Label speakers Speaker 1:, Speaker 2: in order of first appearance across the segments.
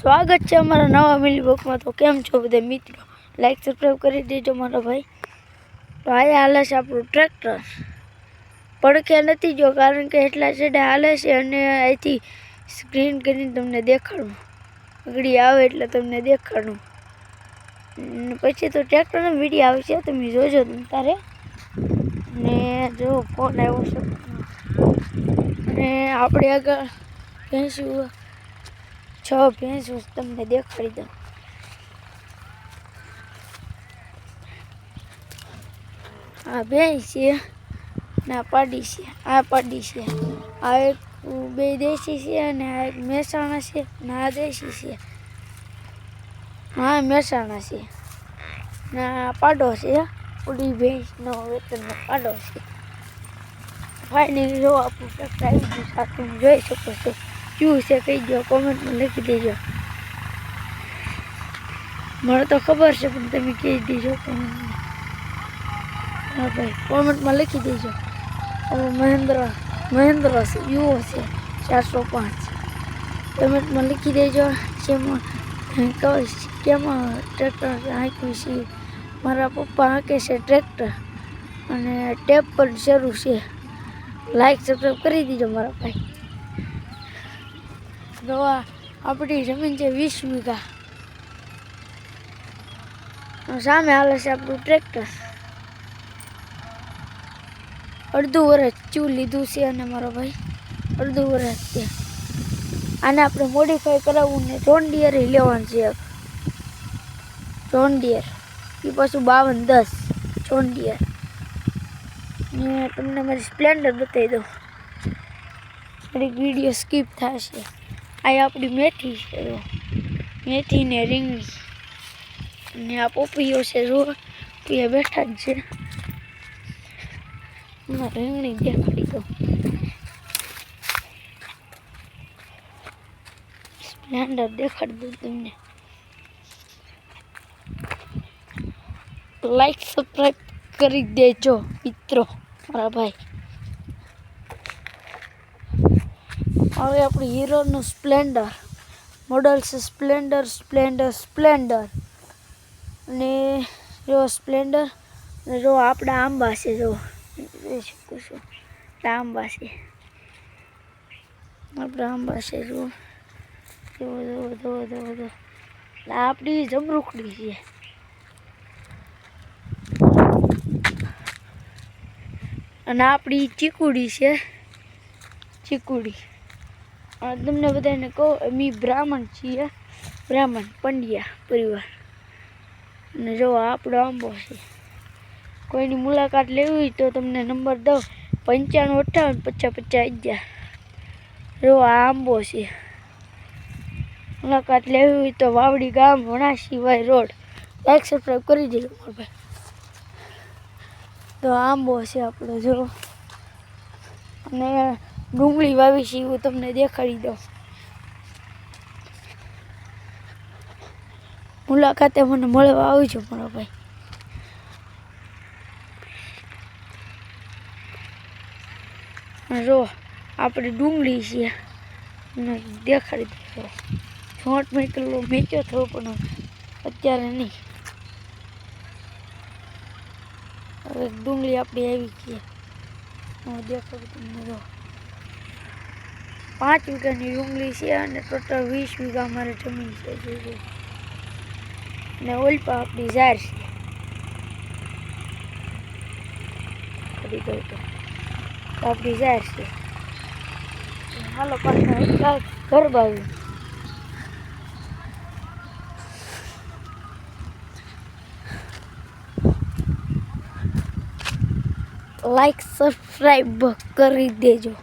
Speaker 1: સ્વાગત છે અમારા નવા મિલી બ્લોગમાં। તો કેમ છો બધા મિત્રો, લાઈક સબસ્ક્રાઈબ કરી દેજો મારા ભાઈ। તો આ હાલે છે આપણું ટ્રેક્ટર, પડખે નથી જો કારણ કે એટલા છેડા હાલે છે અને અહીંથી સ્ક્રીન કરીને તમને દેખાડું, આગળ આવે એટલે તમને દેખાડું, પછી તો ટ્રેક્ટરનો વિડીયો આવશે તમે જોજો તમે તારે। ને જો ફોન આવ્યો છે અને આપણે આગળ ભેંસું 6 ભેંસું તમને દેખાડી દઉં। આ ભેંસ છે ને આ પાડી છે, આ પાડી છે, આ એક બે દેશી છે અને આ એક મહેસાણા છે ને આ દેશી છે, હા મહેસાણા છે ને આ પાડો છે, ઉડી ભેંસનો વેતનનો પાડો છે। ફાઇનલી જો આપણું ટ્રેક્ટર આવી ગયું સાથે તમે જોઈ શકો છો, ક્યું છે કહી દો, કોમેન્ટમાં લખી દેજો। મને તો ખબર છે પણ તમે કહી દેજો કોમેન્ટમાં, હા ભાઈ કોમેન્ટમાં લખી દેજો। મહેન્દ્ર છે, યુઓ છે 405, કોમેન્ટમાં લખી દેજો જેમાં કેમાં ટ્રેક્ટર હાંક્યું છે। મારા પપ્પા હાંકે છે ટ્રેક્ટર અને ટેપ પણ શરૂ છે, લાઈક સબસ્ક્રાઈબ કરી દીજો મારા ભાઈ। તો આપણી જમીન છે 20 વીઘા, સામે હાલે છે આપણું ટ્રેક્ટર। અડધું વર્ષ ચૂ લીધું છે અને મારો ભાઈ અડધું વર્ષ છે, આને આપણે મોડિફાઈ કરાવવું ને જોન ડિયર લેવાનું છે, જોન ડિયર એ પાછું 5210 જોન ડિયર। ને તમને મારી સ્પ્લેન્ડર બતાવી દઉં, થોડીક વિડીયો સ્કીપ થશે। આ આપણી મેથી છે, મેથી ને રીંગણી ને આ પોપીઓ છે, જો એ બેઠા જ છે, રીંગણી દેખાડી દઉં, સ્પ્લેન્ડર દેખાડી દઉં તમને। લાઈક સબસ્ક્રાઈબ કરી દેજો મિત્રો મારા ભાઈ। હવે આપણી હીરોનું સ્પ્લેન્ડર મોડલ છે, સ્પ્લેન્ડર અને જો સ્પ્લેન્ડર ને જો આપણા આંબા છે, જો જોઈ શકો છો આંબા છે, આપણા આંબા છે, જો આપણી જમરૂખડી છે, અને આપણી ચીકુડી છે, ચીકુડી। તમને બધાને કહું અમે બ્રાહ્મણ છીએ, બ્રાહ્મણ પંડ્યા પરિવાર। અને જો આપણો આંબો છે, કોઈની મુલાકાત લેવી હોય તો તમને નંબર દઉં 9558505011। જો આ આંબો છે, મુલાકાત લેવી હોય તો વાવડી ગામ વણાશીવાય રોડ, લાઈક સબસ્ક્રાઈબ કરી દેજો મારા ભાઈ। તો આંબો છે આપણો જો, અને ડુંગળી વાવી છે એવું તમને દેખાડી દઉં, મુલાકાતે મને મળવા આવજો મારા ભાઈ। જો આપણી ડુંગળી છે દેખાડી દો, છોટ મેચ્યો થયો પણ અત્યારે નહીં, હવે ડુંગળી આપણી આવી છે, હું દેખાડું તમને। જો 5 વીઘાની ડુંગળી છે અને ટોટલ 20 વીઘા અમારે જમીન છે, જોજો। ને ઓલપા આપણી ઝાર છે, કરી દઉં તો આપણી ઝાર છે। હાલો પાછા ઘર બાજુ, લાઈક સબસ્ક્રાઈબ કરી દેજો,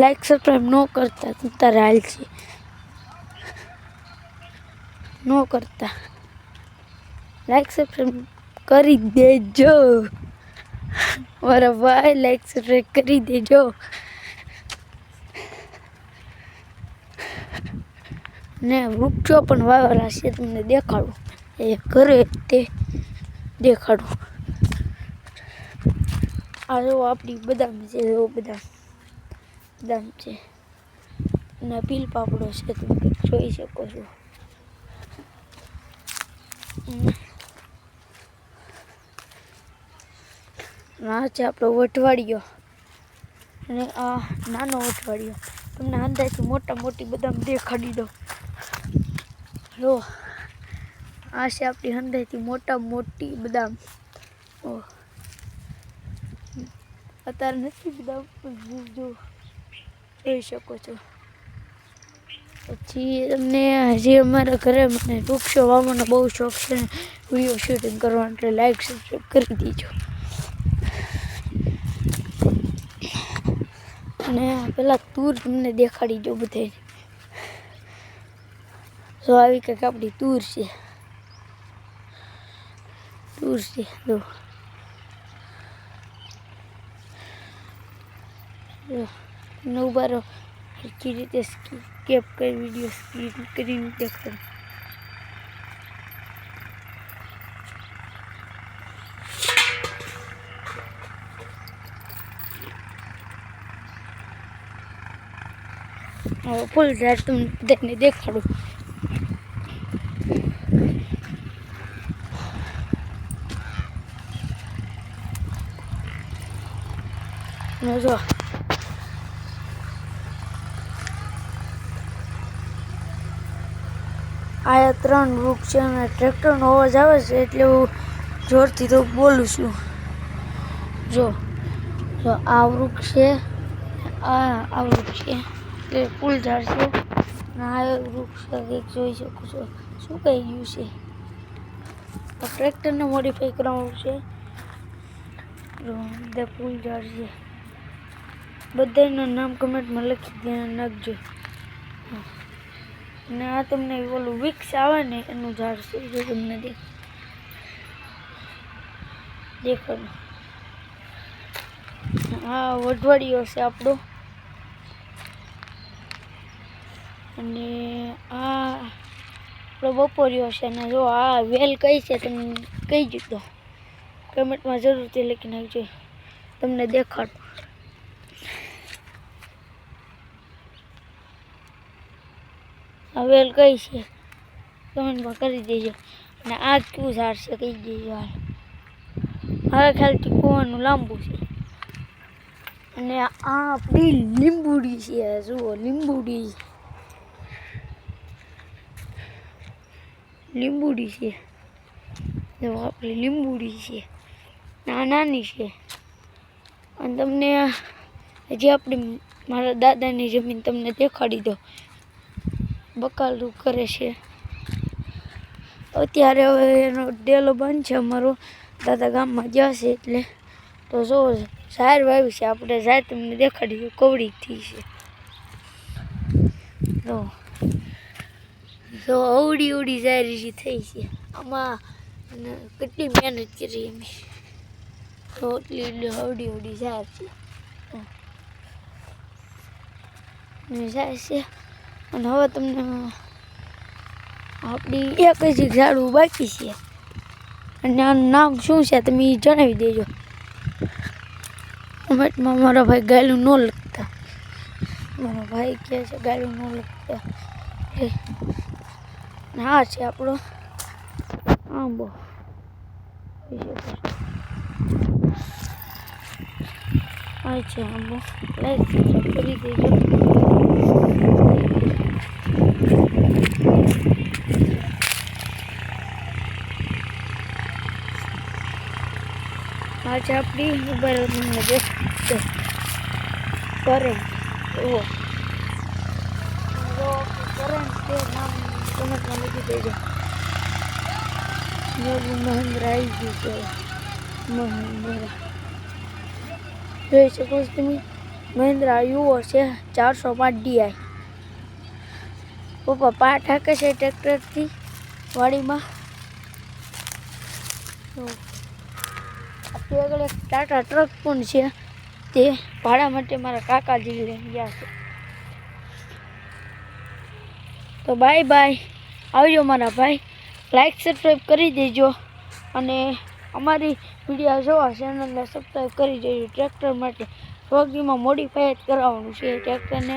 Speaker 1: લાઈક સબસ્ક્રાઈબ ન કરતા તું તારે હાલ છે, ન કરતા લાઈક સબસ્ક્રાઈબ કરી દેજો મારા ભાઈ, લાઈક સબસ્ક્રાઈબ કરી દેજો। ને વૃક્ષો પણ વાવેલા છે, તમને દેખાડું, એ ઘરે તે દેખાડું। આ જો આપણી બદામ છે, જો બદામ છે, અને ભીલ પાપડો છે, તમે જોઈ શકો છો. આ છે આપણો વટવાડિયો અને આ નાનો વટવાડિયો. તમને અંદાજથી મોટી બદામ દેખાડી દો. જો આ છે આપણી અંદાજથી મોટી બદામ. અત્યારે નથી બદામ, જો જોઈ શકો છો. પછી તમને હજી અમારા ઘરે મને વૃક્ષો વાવવાનો બહુ શોખ છે, વિડીયો શૂટિંગ કરવાનો, એટલે લાઈક સબસ્ક્રાઈબ કરી દેજો. અને પેલા તૂર તમને દેખાડી દો બધે. તો આવી કંઈક આપણી તૂર છે. જો ઉભા રહો, સરખી રીતે કેપ કરી વિડીયો સ્કીપ કરીને દેખાડો. ફૂલ ઝાડ તમને બધાને દેખાડું. જો આયા 3 વૃક્ષ છે અને ટ્રેક્ટરનો અવાજ આવે છે એટલે હું જોરથી તો બોલું છું. જો આ વૃક્ષ છે, આ વૃક્ષ છે એટલે ફૂલ ઝાડ છે. અને આ વૃક્ષ કંઈક જોઈ શકો છો, શું કહી ગયું છે. ટ્રેક્ટરને મોડિફાઈ કરવાનું છે. બધા ફૂલ ઝાડ છે. બધાના નામ કમેન્ટમાં લખી નાખજો. અને આ તમને ઓલું વિક્સ આવે ને એનું ઝાડ છે, જો તમને દેખાડો. આ વઢવાડિયો છે આપણો. અને આ આપણો બપોરિયો છે. અને જો આ વેલ કઈ છે તમે કહી દીધો, કમેન્ટમાં જરૂરથી લખી નાખજો, તમને દેખાડો. આ વેલ કઈ છે કમેન્ટમાં કરી દેજો. અને આ કયું ઝાડ છે કહી દેજો. મારા ખ્યાલથી કૂવાનું લાંબુ છે. અને આ આપણી લીંબુડી છે. જુઓ લીંબુડી છે. જો આપણી લીંબુડી છે, નાની છે. અને તમને હજી આપણી મારા દાદાની જમીન તમને દેખાડી દો. બકાલું કરે છે અત્યારે. હવે એનો ડેલો બંધ છે અમારો, દાદા ગામમાં ગયા છે એટલે. તો જો ઝાર વાવી છે આપણે, ઝાર તમને દેખાડી કવડી થઈ છે. તો અવડી ઝારી થઈ છે. આમાં કેટલી મહેનત કરી અમે, તો એટલી અવડી ઝાર છે. ઝાર છે. અને હવે તમને આપણી એક જ ઝાડવું બાકી છે. અને આનું નામ શું છે તમે જણાવી દેજો કમેન્ટમાં. મારા ભાઈ ગાયલું ન લખતા, મારા ભાઈ કહે છે ગાયલું ન લખતા. હા છે આપણો આંબો. આ છે આંબો, લાઈક કરી દેજો. आज अपनी मोबाइल में देखते करंट वो करंट के नाम कमेंट में लिख देજો. મહેન્દ્ર આવી ગયું છે. મહેન્દ્ર જોઈ શકો છો તમે. મહેન્દ્ર યુવો છે 405 DI. પપ્પા પાઠ હાકે છે ટ્રેક્ટરથી વાડીમાં. આપણી આગળ એક ટાટા ટ્રક પણ છે, તે ભાડા માટે મારા કાકાજી લઈને ગયા છે. તો બાય બાય, આવજો મારા ભાઈ. લાઈક સબસ્ક્રાઈબ કરી દેજો. અને અમારી વિડીયો જોવા ચેનલને સબસ્ક્રાઈબ કરી દેજો. ટ્રેક્ટર માટે સ્વગીમાં મોડિફાઈ જ કરાવવાનું છે ટ્રેક્ટરને.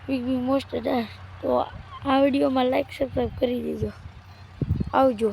Speaker 1: બિગ બિગ મોસ્ટ જાય. તો આ વિડીયોમાં લાઈક સબસ્ક્રાઈબ કરી દેજો. આવજો.